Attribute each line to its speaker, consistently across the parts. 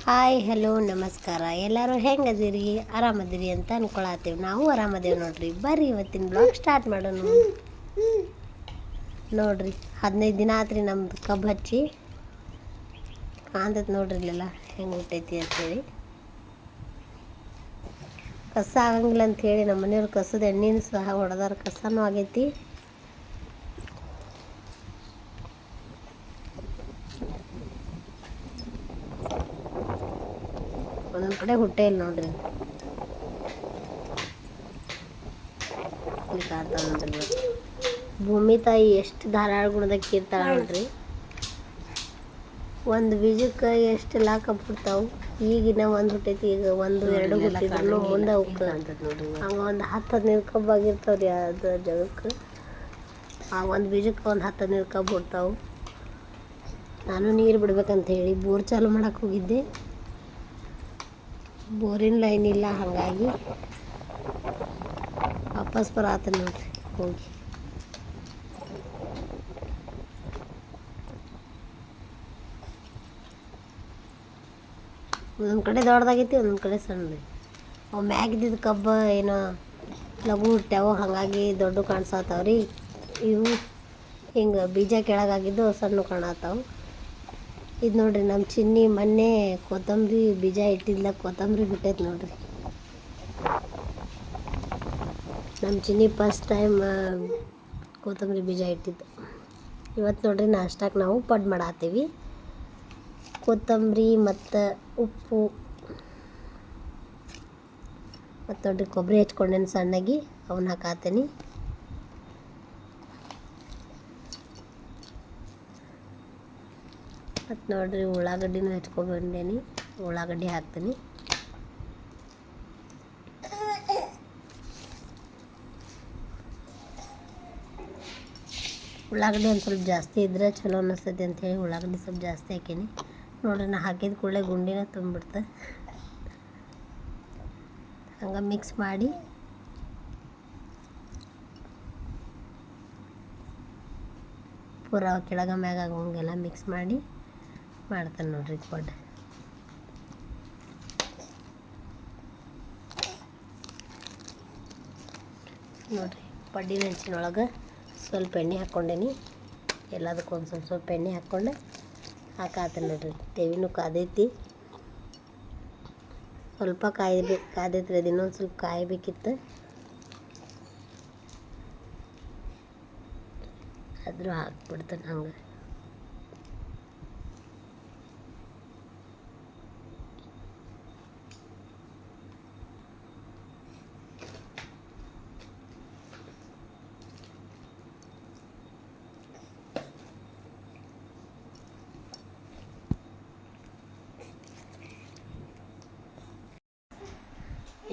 Speaker 1: Hi hello ನಮಸ್ಕಾರ. ಎಲ್ಲರೂ ಹೆಂಗದಿರಿ, ಆರಾಮದಿರಿ ಅಂತ ಅನ್ಕೊಳತ್ತೀವಿ. ನಾವು ಆರಾಮದೇವಿ ನೋಡ್ರಿ. ಬರ್ರಿ ಇವತ್ತಿನ ಬ್ಲಾಗ್ ಸ್ಟಾರ್ಟ್ ಮಾಡೋಣ. ನೋಡ್ರಿ 15 ದಿನ ಆತ್ರಿ ನಮ್ದು ಕಬ್ಬು ಹಚ್ಚಿ. ಕಾಂತೈತೆ ನೋಡ್ರಿ ಇಲ್ಲೆಲ್ಲ ಹೆಂಗೆ ಹುಟ್ಟೈತಿ ಅಂತೇಳಿ. ಕಸ ಆಗಂಗಿಲ್ಲ ಅಂಥೇಳಿ ನಮ್ಮ ಮನೆಯವ್ರು ಕಸದ ಎಣ್ಣೆನೂ ಸಹ ಹೊಡೆದಾರ, ಕಸನೂ ಆಗೈತಿ. ಒಂದೊಂದು ಕಡೆ ಹುಟ್ಟೆ ಇಲ್ಲ ನೋಡ್ರಿ. ನೋಡ್ರಿ ಭೂಮಿ ತಾಯಿ ಎಷ್ಟು ಧಾರಾಳ ಗುಣದಾಗ ಇರ್ತಾಳೆ ನೋಡ್ರಿ. ಒಂದು ಬೀಜಕ್ಕೆ ಎಷ್ಟೆಲ್ಲ ಕಬ್ಬು ಬಿಡ್ತಾವೆ. ಈಗಿನ ಒಂದು ಹುಟ್ಟೈತಿ, ಈಗ 1-2 ಹುಟ್ಟಿದ್ರು ಮುಂದೆ ಅವಕ್ಕೆ ಹಂಗೆ ಒಂದು 10-15 ಕಬ್ಬು ಆಗಿರ್ತಾವೆ ರೀ. ಅದು ಜಗಕ್ಕೆ ಆ ಒಂದು ಬೀಜಕ್ಕೆ ಒಂದು 10-15 ಕಬ್ಬು ಹುಡ್ತಾವೆ. ನಾನು ನೀರು ಬಿಡ್ಬೇಕಂತ ಹೇಳಿ ಬೋರ್ ಚಾಲು ಮಾಡಕ್ಕೆ ಹೋಗಿದ್ದೆ. ಬೋರಿನ ಲೈನ್ ಇಲ್ಲ, ಹಾಗಾಗಿ ವಾಪಸ್ ಬರತ್ತ ನೋಡ್ರಿ ಹೋಗಿ. ಒಂದೊಂದು ಕಡೆ ದೊಡ್ಡದಾಗೈತಿ, ಒಂದೊಂದು ಕಡೆ ಸಣ್ಣದು. ಅವು ಮ್ಯಾಗಿದ್ದಿದ್ದು ಕಬ್ಬು ಏನೋ ಲಘು ಹುಟ್ಟ್ಯಾವು, ಹಾಗಾಗಿ ದೊಡ್ಡ ಕಾಣಿಸತ್ತಾವ್ರಿ. ಇವು ಹಿಂಗೆ ಬೀಜ ಕೆಳಗಾಗಿದ್ದು ಸಣ್ಣ ಕಾಣತ್ತಾವು. ಇದು ನೋಡ್ರಿ ನಮ್ಮ ಚಿನ್ನಿ ಮೊನ್ನೆ ಕೊತ್ತಂಬರಿ ಬೀಜ ಇಟ್ಟಿದ್ಲ, ಕೊತ್ತಂಬರಿ ಬಿಟ್ಟೈತೆ ನೋಡ್ರಿ. ನಮ್ಮ ಚಿನ್ನಿ ಫಸ್ಟ್ ಟೈಮ್ ಕೊತ್ತಂಬರಿ ಬೀಜ ಇಟ್ಟಿದ್ದು. ಇವತ್ತು ನೋಡ್ರಿ ನಾಷ್ಟಕ್ಕೆ ನಾವು ಪಡ್ ಮಾಡತ್ತೀವಿ. ಕೊತ್ತಂಬರಿ ಮತ್ತು ಉಪ್ಪು ಮತ್ತು ನೋಡ್ರಿ ಕೊಬ್ಬರಿ ಹೆಚ್ಕೊಂಡೇನು ಸಣ್ಣಗೆ, ಅವನ್ನ ಹಾಕಾತೀನಿ. ಮತ್ತು ನೋಡ್ರಿ ಉಳ್ಳಾಗಡ್ಡಿನೂ ಹೆಚ್ಕೊಂಡ್ಬಂದೇನಿ, ಉಳ್ಳಾಗಡ್ಡಿ ಹಾಕ್ತೀನಿ. ಉಳ್ಳಾಗಡ್ಡಿ ಒಂದು ಸ್ವಲ್ಪ ಜಾಸ್ತಿ ಇದ್ರೆ ಚಲೋ ಅನ್ನಿಸ್ತೈತಿ ಅಂಥೇಳಿ ಉಳ್ಳಾಗಡ್ಡಿ ಸ್ವಲ್ಪ ಜಾಸ್ತಿ ಹಾಕೀನಿ. ನೋಡ್ರಿ ನಾ ಹಾಕಿದ ಕೂಡಲೇ ಗುಂಡಿನ ತುಂಬಿಡ್ತೆ. ಹಂಗೆ ಮಿಕ್ಸ್ ಮಾಡಿ ಪೂರ ಕೆಳಗ ಮ್ಯಾಗ ಆಗೋಂಗೆಲ್ಲ ಮಿಕ್ಸ್ ಮಾಡಿ ಮಾಡ್ತಾನೆ ನೋಡ್ರಿ ಪಡ್. ನೋಡ್ರಿ ಪಡ್ಡಿನ ಹೆಂಚಿನೊಳಗೆ ಸ್ವಲ್ಪ ಎಣ್ಣೆ ಹಾಕ್ಕೊಂಡೇನಿ. ಎಲ್ಲದಕ್ಕೂ ಒಂದು ಸ್ವಲ್ಪ ಎಣ್ಣೆ ಹಾಕ್ಕೊಂಡೆ ಹಾಕಾತೀನಿ ನೋಡ್ರಿ. ತೆವಿನೂ ಕಾದೈತಿ, ಸ್ವಲ್ಪ ಕಾದೈತ್ರಿ. ಅದು ಇನ್ನೊಂದು ಸ್ವಲ್ಪ ಕಾಯಬೇಕಿತ್ತು, ಆದರೂ ಹಾಕ್ಬಿಡ್ತಾನೆ ಹಂಗೆ.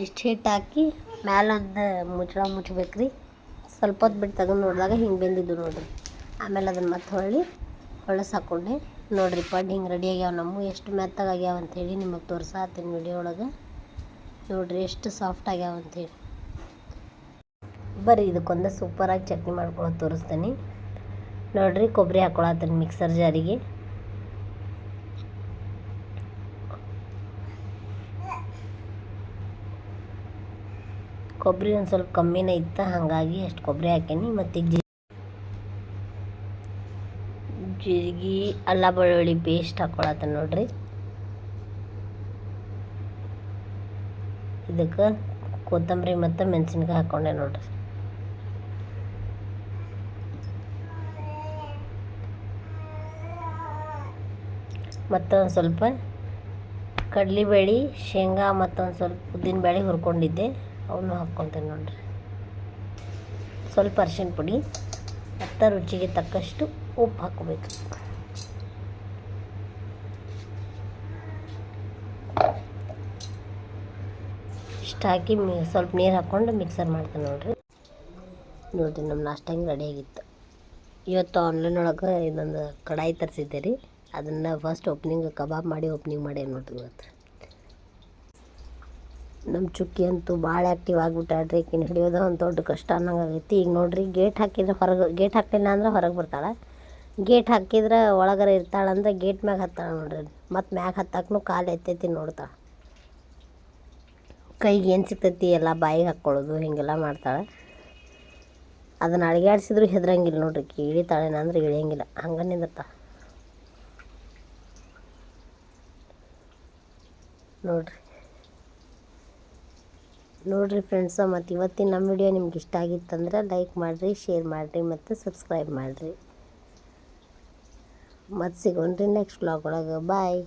Speaker 1: ಇಷ್ಟು ಹಿಟ್ಟು ಹಾಕಿ ಮ್ಯಾಲೊಂದು ಮುಚ್ಚಳ ಮುಚ್ಚಬೇಕ್ರಿ. ಸ್ವಲ್ಪ ಹೊತ್ತು ಬಿಟ್ಟು ತಗೊಂಡು ನೋಡಿದಾಗ ಹಿಂಗೆ ಬೆಂದಿದ್ದು ನೋಡ್ರಿ. ಆಮೇಲೆ ಅದನ್ನು ಮತ್ತೆ ಹೊಳಸ್ ಹಾಕ್ಕೊಂಡೆ. ನೋಡ್ರಿ ಪಡ್ ಹಿಂಗೆ ರೆಡಿ ಆಗ್ಯಾವ. ನಮ್ಮ ಎಷ್ಟು ಮೆತ್ತಗಾಗ್ಯಾವ ಅಂಥೇಳಿ ನಿಮಗೆ ತೋರ್ಸಾತೀನಿ ವಿಡಿಯೋ ಒಳಗೆ. ನೋಡ್ರಿ ಎಷ್ಟು ಸಾಫ್ಟ್ ಆಗ್ಯಾವ ಅಂಥೇಳಿ. ಬರ್ರಿ ಇದಕ್ಕೊಂದು ಸೂಪರಾಗಿ ಚಟ್ನಿ ಮಾಡ್ಕೊಳ್ಳೋದು ತೋರಿಸ್ತೀನಿ. ನೋಡ್ರಿ ಕೊಬ್ಬರಿ ಹಾಕ್ಕೊಳತ್ತೀನಿ ಮಿಕ್ಸರ್ ಜಾರಿಗೆ. ಕೊಬ್ಬರಿ ಒಂದು ಸ್ವಲ್ಪ ಕಮ್ಮಿನೇ ಇತ್ತು, ಹಾಗಾಗಿ ಅಷ್ಟು ಕೊಬ್ಬರಿ ಹಾಕೀನಿ. ಮತ್ತು ಜೀರಿಗೆ ಅಲ್ಲ ಬೆಳ್ಳುಳ್ಳಿ ಪೇಸ್ಟ್ ಹಾಕ್ಕೊಳತ್ತೀನಿ ನೋಡ್ರಿ. ಇದಕ್ಕೆ ಕೊತ್ತಂಬರಿ ಮತ್ತು ಮೆಣಸಿನ್ಕಾಯಿ ಹಾಕ್ಕೊಂಡೆ ನೋಡ್ರಿ. ಮತ್ತು ಒಂದು ಸ್ವಲ್ಪ ಕಡಲೆಬೇಳೆ, ಶೇಂಗಾ ಮತ್ತು ಒಂದು ಸ್ವಲ್ಪ ಉದ್ದಿನಬೇಳೆ ಹುರ್ಕೊಂಡಿದ್ದೆ, ಅವನು ಹಾಕ್ಕೊತೀನಿ ನೋಡ್ರಿ. ಸ್ವಲ್ಪ ಅರಿಶಿನ ಪುಡಿ ಮತ್ತು ರುಚಿಗೆ ತಕ್ಕಷ್ಟು ಉಪ್ಪು ಹಾಕ್ಕೋಬೇಕು. ಇಷ್ಟು ಹಾಕಿ ಸ್ವಲ್ಪ ನೀರು ಹಾಕ್ಕೊಂಡು ಮಿಕ್ಸರ್ ಮಾಡ್ತೀನಿ ನೋಡ್ರಿ. ನೋಡಿರಿ ನಮ್ಮ ನಾಷ್ಟ ಹಿಂಗೆ ರೆಡಿಯಾಗಿತ್ತು. ಇವತ್ತು ಆನ್ಲೈನ್ ಒಳಗೆ ಇದೊಂದು ಕಡಾಯಿ ತರಿಸಿದ್ದೆ ರೀ. ಅದನ್ನು ಫಸ್ಟ್ ಕಬಾಬ್ ಮಾಡಿ ಓಪನಿಂಗ್ ಮಾಡಿ ನೋಡ್ರಿ. ಇವತ್ತು ನಮ್ಮ ಚುಕ್ಕಿ ಅಂತೂ ಭಾಳ ಆ್ಯಕ್ಟಿವ್ ಆಗಿಬಿಟ್ಟಾಳ್ರಿ. ಈಕಿನ ಹಿಡಿಯೋದು ಒಂದು ದೊಡ್ಡ ಕಷ್ಟ ಅನ್ನಂಗೆ ಆಗೈತಿ. ಈಗ ನೋಡ್ರಿ ಗೇಟ್ ಹಾಕಿದ್ರೆ ಗೇಟ್ ಹಾಕಲಿಲ್ಲ ಅಂದ್ರೆ ಹೊರಗೆ ಬರ್ತಾಳೆ. ಗೇಟ್ ಹಾಕಿದ್ರೆ ಒಳಗರ ಇರ್ತಾಳಂದ್ರೆ ಗೇಟ್ ಮ್ಯಾಗ ಹತ್ತಾಳೆ ನೋಡ್ರಿ. ಮತ್ತು ಮ್ಯಾಗ ಹತ್ತಾಕೂ ಕಾಲು ಎತ್ತೈತಿ ನೋಡ್ತಾಳೆ. ಕೈಗೆ ಏನು ಸಿಗ್ತೈತಿ ಎಲ್ಲ ಬಾಯಿಗೆ ಹಾಕ್ಕೊಳ್ಳೋದು ಹೀಗೆಲ್ಲ ಮಾಡ್ತಾಳೆ. ಅದನ್ನು ಅಳಿಗಾಡಿಸಿದ್ರು ಹೆದರಂಗಿಲ್ಲ ನೋಡ್ರಿ. ಇಳಿತಾಳೇನ ಅಂದ್ರೆ ಇಳಿಯಂಗಿಲ್ಲ, ಹಂಗೆ ನಿಂದಿರ್ತಾಳೆ ನೋಡ್ರಿ ಫ್ರೆಂಡ್ಸ. ಮತ್ತು ಇವತ್ತಿನ ನಮ್ಮ ವಿಡಿಯೋ ನಿಮ್ಗೆ ಇಷ್ಟ ಆಗಿತ್ತಂದ್ರೆ ಲೈಕ್ ಮಾಡಿರಿ, ಶೇರ್ ಮಾಡಿರಿ ಮತ್ತು ಸಬ್ಸ್ಕ್ರೈಬ್ ಮಾಡಿರಿ. ಮತ್ತು ಸಿಗೋಣ್ರಿ ನೆಕ್ಸ್ಟ್ ವ್ಲಾಗ್ ಒಳಗೆ. ಬಾಯ್.